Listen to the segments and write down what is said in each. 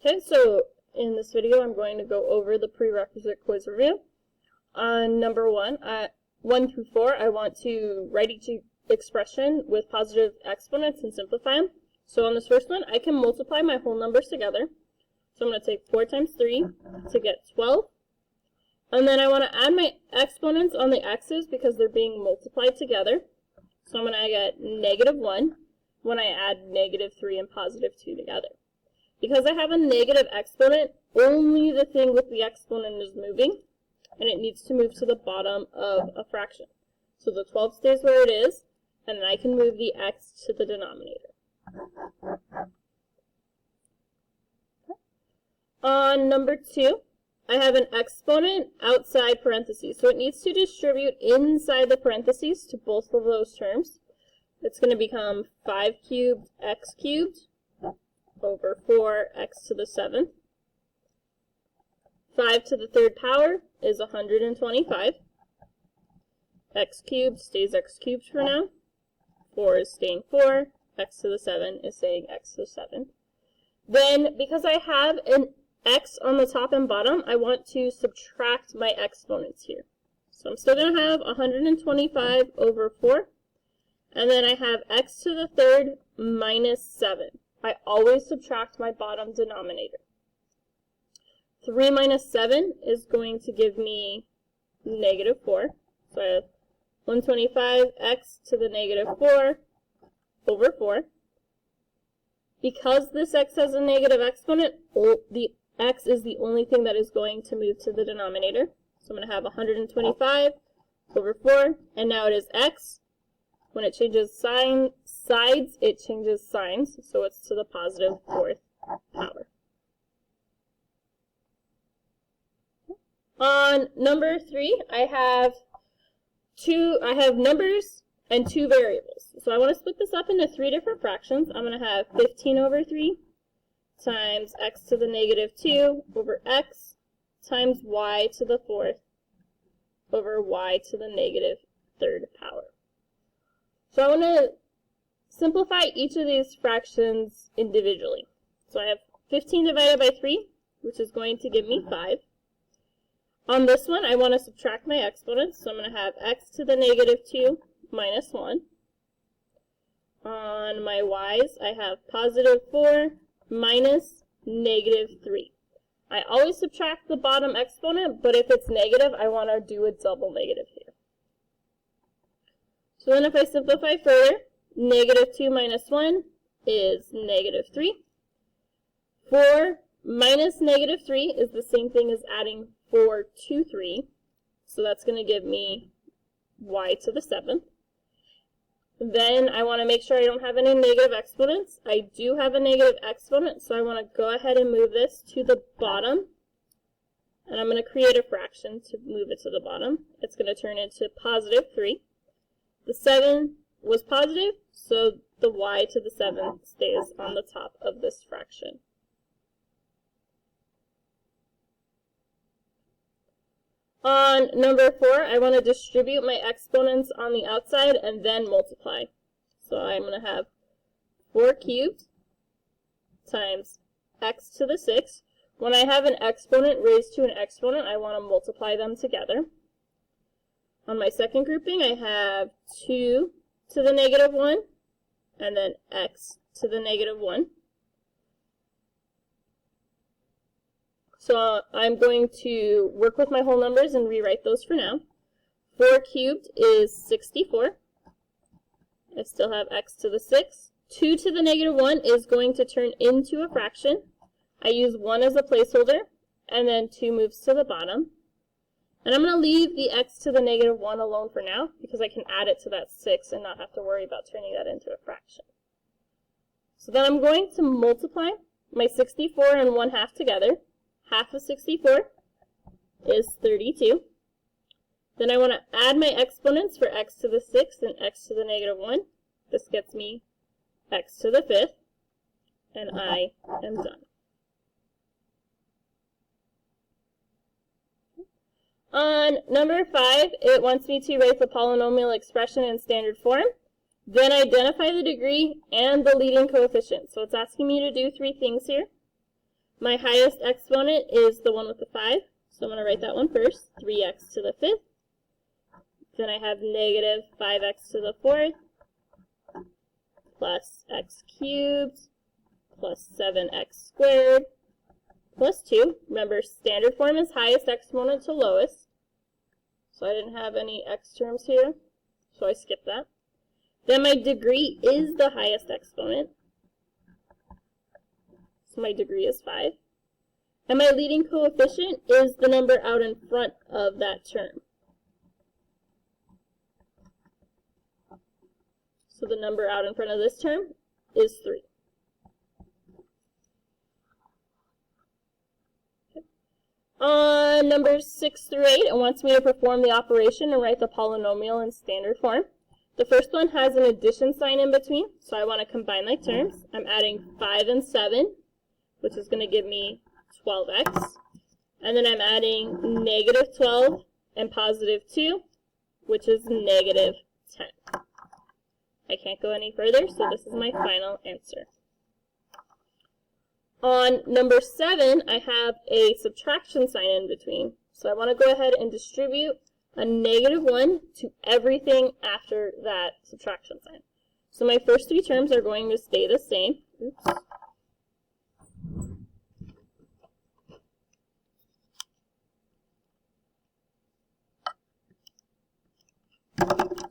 Okay, so in this video I'm going to go over the prerequisite quiz review. On number 1, 1 through 4, I want to write each expression with positive exponents and simplify them. So on this first one, I can multiply my whole numbers together. So I'm going to take 4 times 3 to get 12. And then I want to add my exponents on the x's because they're being multiplied together. So I'm going to get -1 when I add -3 and +2 together. Because I have a negative exponent, only the thing with the exponent is moving, and it needs to move to the bottom of a fraction. So the 12 stays where it is, and then I can move the x to the denominator. On number 2, I have an exponent outside parentheses, so it needs to distribute inside the parentheses to both of those terms. It's going to become 5 cubed x cubed over 4x to the 7th. 5 to the 3rd power is 125. X cubed stays x cubed for now. 4 is staying 4. X to the 7 is staying x to the 7. Then, because I have an x on the top and bottom, I want to subtract my exponents here. So I'm still going to have 125 over 4. And then I have x to the 3rd minus 7. I always subtract my bottom denominator. 3 minus 7 is going to give me -4. So I have 125x to the -4 over 4. Because this x has a negative exponent, the x is the only thing that is going to move to the denominator. So I'm going to have 125 over 4, and now it is x. When it changes sides, it changes signs, so it's to the +4th power. On number 3, I have numbers and 2 variables. So I want to split this up into 3 different fractions. I'm going to have 15 over 3 times x to the -2 over x times y to the 4th over y to the -3rd power. So I want to simplify each of these fractions individually. So I have 15 divided by 3, which is going to give me 5. On this one, I want to subtract my exponents, so I'm going to have x to the -2 minus 1. On my y's, I have +4 minus -3. I always subtract the bottom exponent, but if it's negative, I want to do a double negative here. So then if I simplify further, -2 minus 1 is -3. 4 minus -3 is the same thing as adding 4 to 3. So that's going to give me y to the 7th. Then I want to make sure I don't have any negative exponents. I do have a negative exponent, so I want to go ahead and move this to the bottom. And I'm going to create a fraction to move it to the bottom. It's going to turn into +3. The 7 was positive, so the y to the 7th stays on the top of this fraction. On number 4, I want to distribute my exponents on the outside and then multiply. So I'm going to have 4 cubed times x to the 6th. When I have an exponent raised to an exponent, I want to multiply them together. On my second grouping, I have 2 to the -1, and then x to the -1. So I'm going to work with my whole numbers and rewrite those for now. 4 cubed is 64. I still have x to the 6th. 2 to the -1 is going to turn into a fraction. I use 1 as a placeholder, and then 2 moves to the bottom. And I'm going to leave the x to the -1 alone for now, because I can add it to that 6 and not have to worry about turning that into a fraction. So then I'm going to multiply my 64 and 1/2 together. Half of 64 is 32. Then I want to add my exponents for x to the 6th and x to the -1. This gets me x to the 5th, and I am done. On number 5, it wants me to write the polynomial expression in standard form, then identify the degree and the leading coefficient. So it's asking me to do 3 things here. My highest exponent is the one with the 5, so I'm going to write that one first, 3x to the 5th. Then I have negative 5x to the 4th, plus x cubed, plus 7x squared, plus 2. Remember, standard form is highest exponent to lowest, so I didn't have any x terms here, so I skipped that. Then my degree is the highest exponent, so my degree is 5. And my leading coefficient is the number out in front of that term. So the number out in front of this term is 3. Okay. On numbers 6 through 8, it wants me to perform the operation and write the polynomial in standard form. The first one has an addition sign in between, so I want to combine like terms. I'm adding 5 and 7, which is going to give me 12x. And then I'm adding negative 12 and positive 2, which is negative 10. I can't go any further, so this is my final answer. On number 7, I have a subtraction sign in between. So I want to go ahead and distribute a negative 1 to everything after that subtraction sign. So my first 3 terms are going to stay the same. Oops.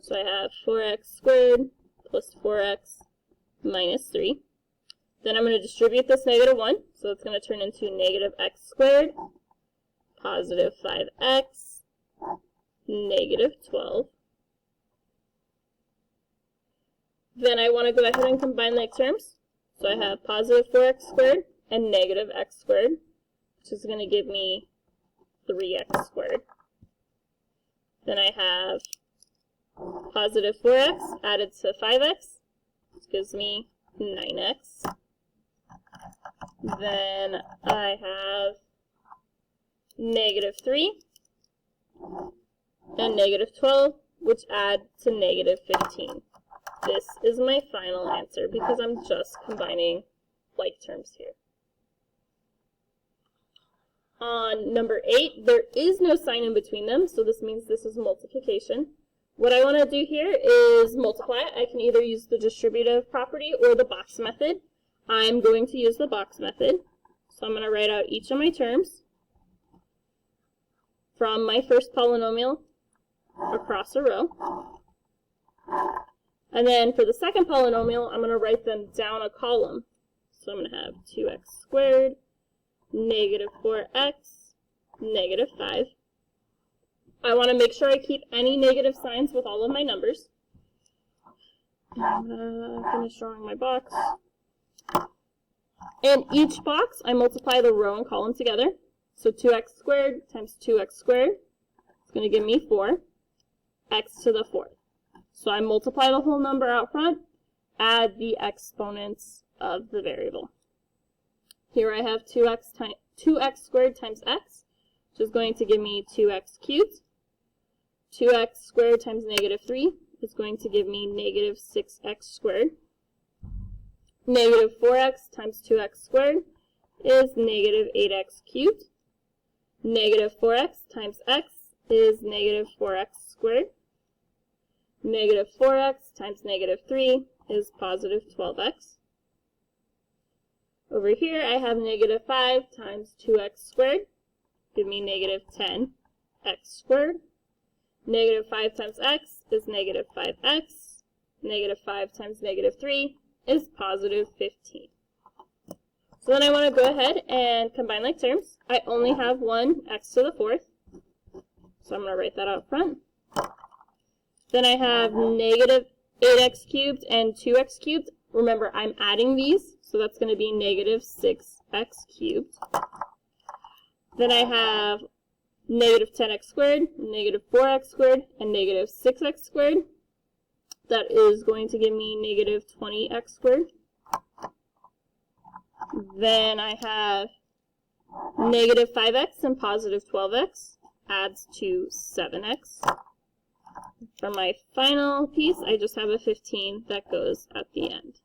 So I have 4x squared plus 4x minus 3. Then I'm going to distribute this negative 1, so it's going to turn into negative x squared, positive 5x, negative 12. Then I want to go ahead and combine like terms. So I have positive 4x squared and negative x squared, which is going to give me 3x squared. Then I have positive 4x added to 5x, which gives me 9x. Then I have negative 3 and negative 12, which add to negative 15. This is my final answer because I'm just combining like terms here. On number 8, there is no sign in between them, so this means this is multiplication. What I want to do here is multiply. I can either use the distributive property or the box method. I'm going to use the box method. So I'm going to write out each of my terms from my first polynomial across a row. And then for the second polynomial, I'm going to write them down a column. So I'm going to have 2x squared, negative 4x, negative 5. I want to make sure I keep any negative signs with all of my numbers. I'm going to finish drawing my box. In each box, I multiply the row and column together. So 2x squared times 2x squared is going to give me 4, x to the 4th. So I multiply the whole number out front, add the exponents of the variable. Here I have 2x squared times x, which is going to give me 2x cubed. 2x squared times negative 3 is going to give me negative 6x squared. Negative 4x times 2x squared is negative 8x cubed. Negative 4x times x is negative 4x squared. Negative 4x times negative 3 is positive 12x. Over here I have negative 5 times 2x squared, give me negative 10x squared. Negative 5 times x is negative 5x. Negative 5 times negative 3 is positive 15. So then I want to go ahead and combine like terms. I only have one x to the 4th, so I'm going to write that out front. Then I have negative 8x cubed and 2x cubed. Remember, I'm adding these, so that's going to be negative 6x cubed. Then I have negative 10x squared, negative 4x squared, and negative 6x squared. That is going to give me negative 20x squared. Then I have negative 5x and positive 12x adds to 7x. For my final piece, I just have a 15 that goes at the end.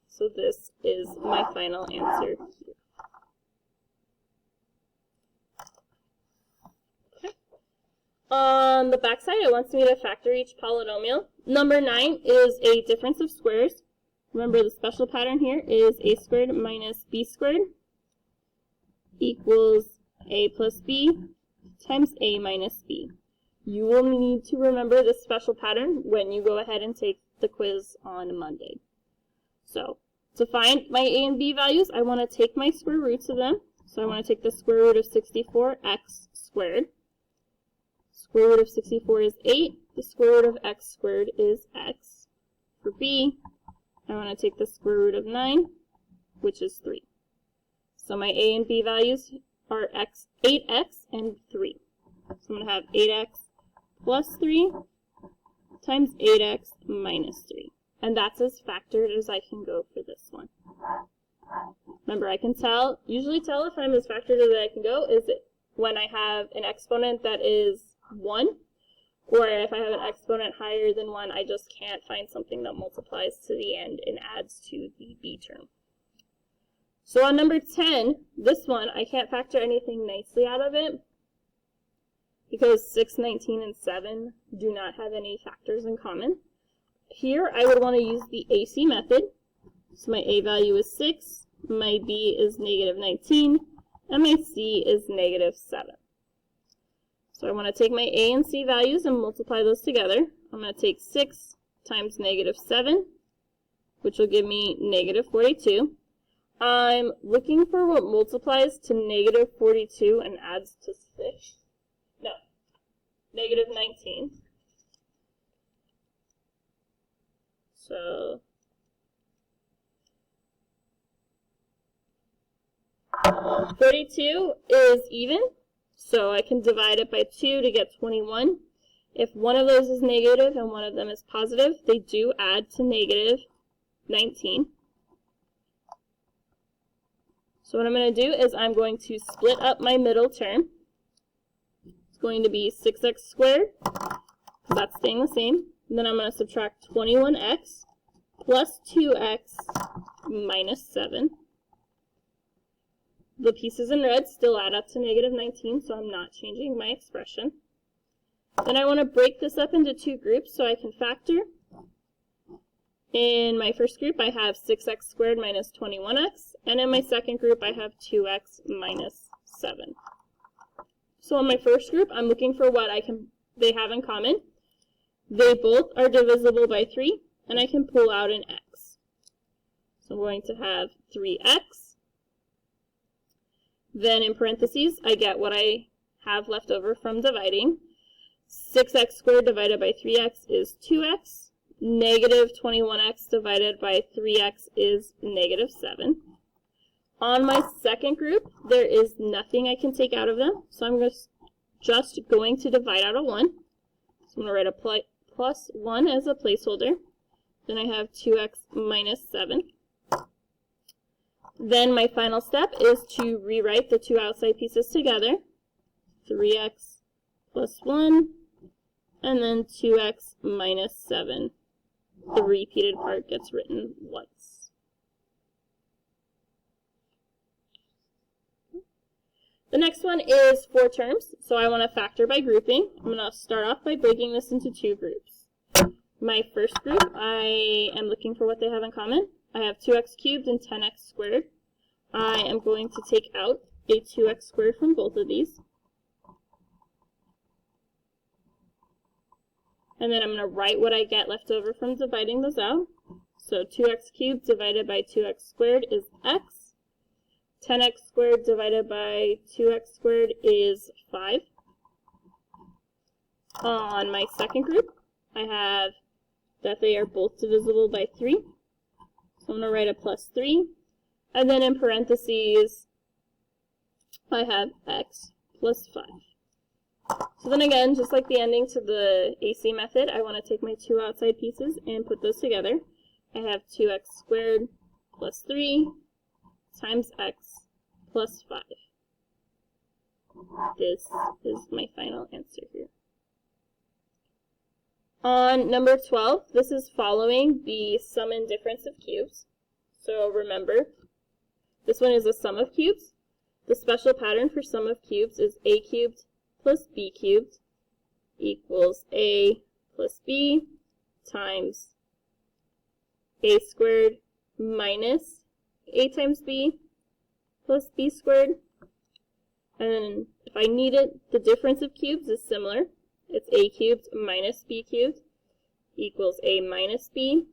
So this is my final answer here. On the back side, it wants me to factor each polynomial. Number 9 is a difference of squares. Remember, the special pattern here is a squared minus b squared equals a plus b times a minus b. You will need to remember this special pattern when you go ahead and take the quiz on Monday. So, to find my a and b values, I want to take my square roots of them. So I want to take the square root of 64x squared. Square root of 64 is 8. The square root of x squared is x. For b, I want to take the square root of 9, which is 3. So my a and b values are 8x and 3. So I'm going to have 8x plus 3 times 8x minus 3. And that's as factored as I can go for this one. Remember, I can usually tell if I'm as factored as I can go is when I have an exponent that is 1, or if I have an exponent higher than 1, I just can't find something that multiplies to the end and adds to the b term. So on number 10, this one, I can't factor anything nicely out of it because 6, 19, and 7 do not have any factors in common. Here, I would want to use the AC method. So my a value is 6, my b is negative 19, and my c is negative 7. So I want to take my a and c values and multiply those together. I'm going to take 6 times negative 7, which will give me negative 42. I'm looking for what multiplies to negative 42 and adds to 6. No, negative 19. So 42 is even, so I can divide it by 2 to get 21. If one of those is negative and one of them is positive, they do add to negative 19. So what I'm going to do is I'm going to split up my middle term. It's going to be 6x squared, because that's staying the same. And then I'm going to subtract 21x plus 2x minus 7. The pieces in red still add up to negative 19, so I'm not changing my expression. Then I want to break this up into two groups so I can factor. In my first group, I have 6x squared minus 21x, and in my second group, I have 2x minus 7. So in my first group, I'm looking for what they have in common. They both are divisible by 3, and I can pull out an x. So I'm going to have 3x. Then in parentheses, I get what I have left over from dividing. 6x squared divided by 3x is 2x. Negative 21x divided by 3x is negative 7. On my second group, there is nothing I can take out of them, so I'm just going to divide out a 1. So I'm going to write a plus 1 as a placeholder. Then I have 2x minus 7. Then my final step is to rewrite the two outside pieces together. 3x plus 1, and then 2x minus 7. The repeated part gets written once. The next one is 4 terms, so I want to factor by grouping. I'm going to start off by breaking this into two groups. My first group, I am looking for what they have in common. I have 2x cubed and 10x squared. I am going to take out a 2x squared from both of these. And then I'm going to write what I get left over from dividing those out. So 2x cubed divided by 2x squared is x. 10x squared divided by 2x squared is 5. On my second group, I have that they are both divisible by 3. So I'm going to write a plus 3. And then in parentheses, I have x plus 5. So then again, just like the ending to the AC method, I want to take my two outside pieces and put those together. I have 2x squared plus 3 times x plus 5. This is my final answer here. On number 12, this is following the sum and difference of cubes. So remember, this one is a sum of cubes. The special pattern for sum of cubes is a cubed plus b cubed equals a plus b times a squared minus a times b plus b squared. And then if I need it, the difference of cubes is similar. It's a cubed minus b cubed equals a minus b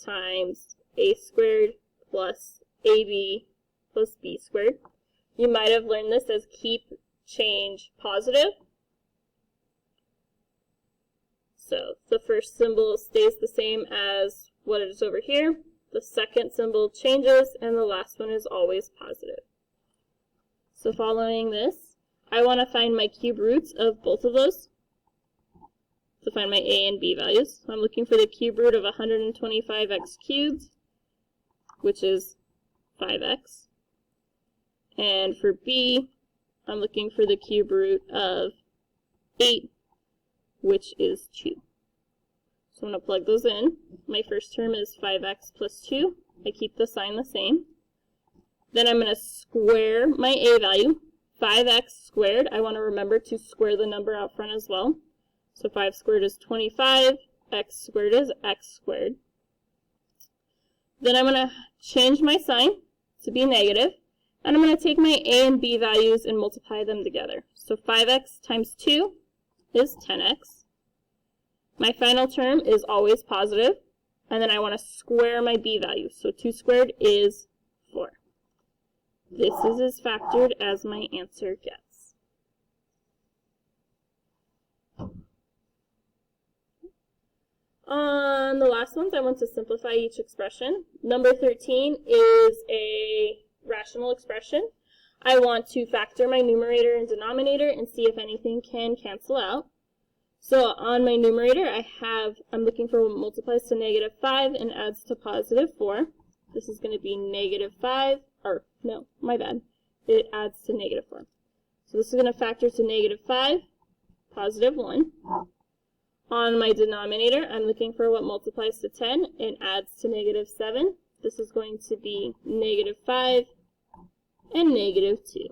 times a squared plus ab plus b squared. You might have learned this as keep change positive. So the first symbol stays the same as what it is over here. The second symbol changes, and the last one is always positive. So following this, I want to find my cube roots of both of those to find my a and b values. So I'm looking for the cube root of 125x cubed, which is 5x. And for b, I'm looking for the cube root of 8, which is 2. So I'm going to plug those in. My first term is 5x plus 2. I keep the sign the same. Then I'm going to square my a value. 5x squared, I want to remember to square the number out front as well. So 5 squared is 25, x squared is x squared. Then I'm going to change my sign to be negative, and I'm going to take my a and b values and multiply them together. So 5x times 2 is 10x. My final term is always positive, and then I want to square my b value. So 2 squared is 4. This is as factored as my answer gets. On the last ones, I want to simplify each expression. Number 13 is a rational expression. I want to factor my numerator and denominator and see if anything can cancel out. So on my numerator, I'm looking for what multiplies to negative 5 and adds to positive 4. This is going to be negative 5, or no, my bad. It adds to negative 4. So this is going to factor to negative 5, positive 1. On my denominator, I'm looking for what multiplies to 10 and adds to negative 7. This is going to be negative 5 and negative 2.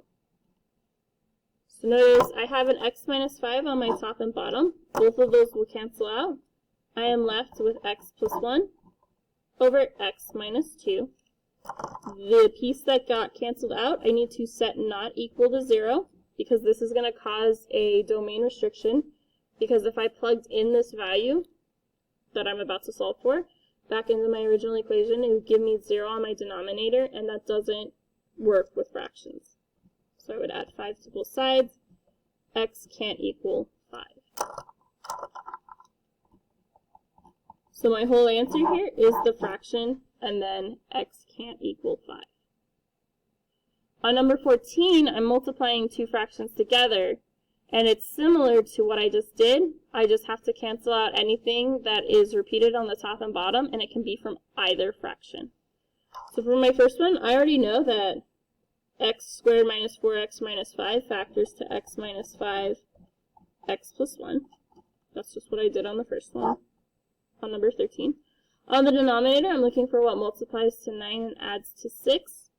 So notice I have an x minus 5 on my top and bottom. Both of those will cancel out. I am left with x plus 1 over x minus 2. The piece that got canceled out, I need to set not equal to 0, because this is going to cause a domain restriction. Because if I plugged in this value that I'm about to solve for back into my original equation, it would give me 0 on my denominator, and that doesn't work with fractions. So I would add 5 to both sides. X can't equal 5. So my whole answer here is the fraction, and then x can't equal 5. On number 14, I'm multiplying two fractions together, and it's similar to what I just did. I just have to cancel out anything that is repeated on the top and bottom, and it can be from either fraction. So for my first one, I already know that x squared minus 4x minus 5 factors to x minus 5, x plus 1. That's just what I did on the first one, on number 13. On the denominator, I'm looking for what multiplies to 9 and adds to 6.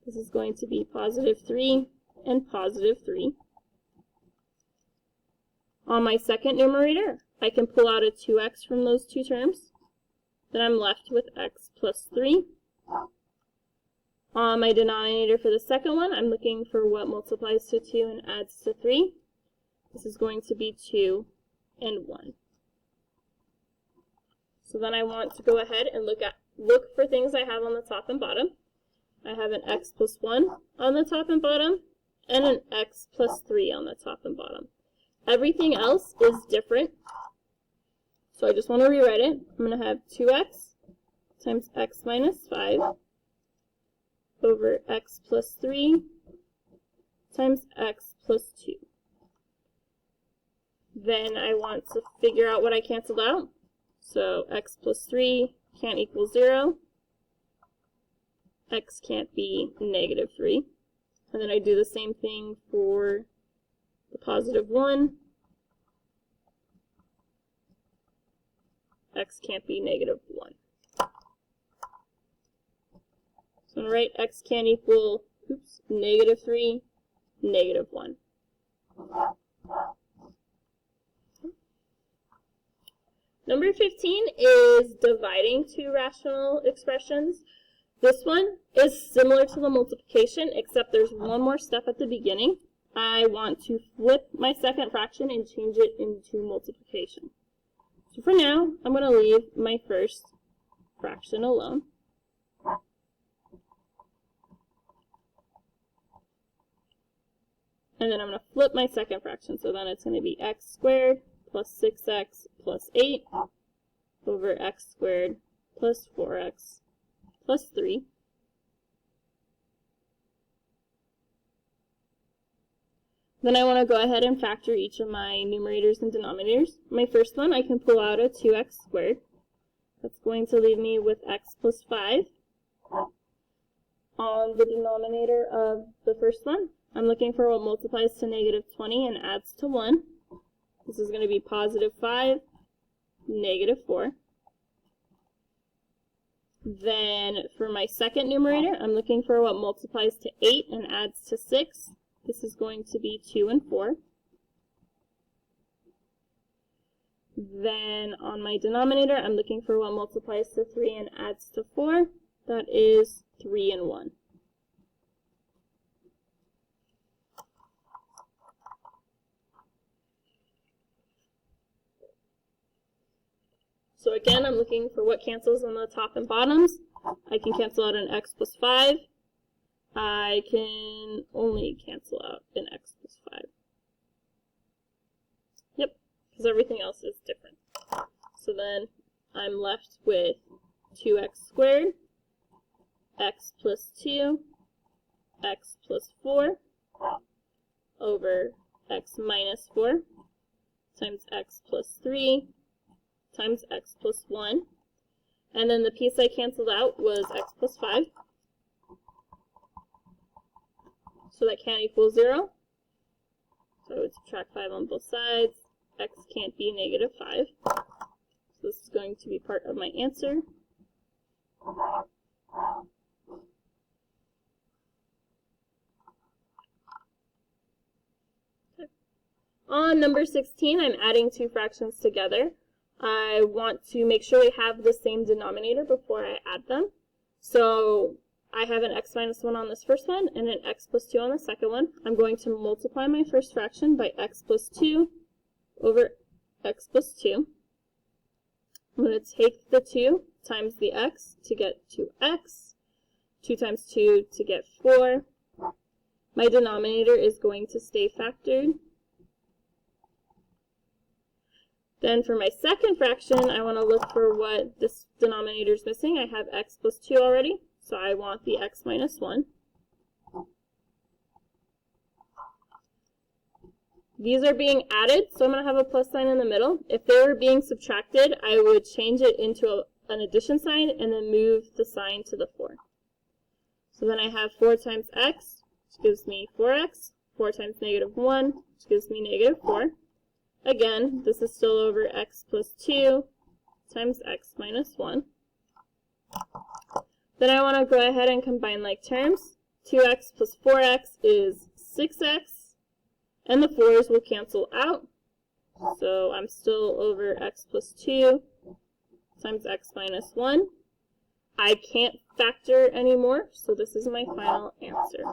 This is going to be positive 3 and positive 3. On my second numerator, I can pull out a 2x from those two terms. Then I'm left with x plus 3. On my denominator for the second one, I'm looking for what multiplies to 2 and adds to 3. This is going to be 2 and 1. So then I want to go ahead and look for things I have on the top and bottom. I have an x plus 1 on the top and bottom, and an x plus 3 on the top and bottom. Everything else is different, so I just want to rewrite it. I'm going to have 2x times x minus 5 over x plus 3 times x plus 2. Then I want to figure out what I canceled out. So x plus 3 can't equal 0. X can't be negative 3. And then I do the same thing for the positive 1. X can't be negative 1. So I'm going to write x can't equal, negative 3, negative 1. Number 15 is dividing two rational expressions. This one is similar to the multiplication, except there's one more step at the beginning. I want to flip my second fraction and change it into multiplication. So for now, I'm going to leave my first fraction alone. And then I'm going to flip my second fraction. So then it's going to be x squared plus 6x plus 8 over x squared plus 4x plus 3. Then I want to go ahead and factor each of my numerators and denominators. My first one, I can pull out a 2x squared. That's going to leave me with x plus 5. On the denominator of the first one, I'm looking for what multiplies to negative 20 and adds to 1. This is going to be positive 5, negative 4. Then for my second numerator, I'm looking for what multiplies to 8 and adds to 6. This is going to be 2 and 4. Then on my denominator, I'm looking for what multiplies to 3 and adds to 4. That is 3 and 1. So again, I'm looking for what cancels on the top and bottoms. I can cancel out an x plus 5. I can only cancel out an x plus 5. Yep, because everything else is different. So then I'm left with 2x squared, x plus 2, x plus 4, over x minus 4, times x plus 3, times x plus 1. And then the piece I canceled out was x plus 5. So that can't equal 0. So I would subtract 5 on both sides. X can't be negative 5. So this is going to be part of my answer. Okay. On number 16, I'm adding two fractions together. I want to make sure they have the same denominator before I add them. So I have an x minus 1 on this first one and an x plus 2 on the second one. I'm going to multiply my first fraction by x plus 2 over x plus 2. I'm going to take the 2 times the x to get 2x. 2 times 2 to get 4. My denominator is going to stay factored. Then for my second fraction, I want to look for what this denominator is missing. I have x plus 2 already, so I want the x minus 1. These are being added, so I'm going to have a plus sign in the middle. If they were being subtracted, I would change it into an addition sign and then move the sign to the 4. So then I have 4 times x, which gives me 4x, 4 times negative 1, which gives me negative 4. Again, this is still over x plus 2 times x minus 1. Then I want to go ahead and combine like terms. 2x plus 4x is 6x, and the 4's will cancel out. So I'm still over x plus 2 times x minus 1. I can't factor anymore, so this is my final answer.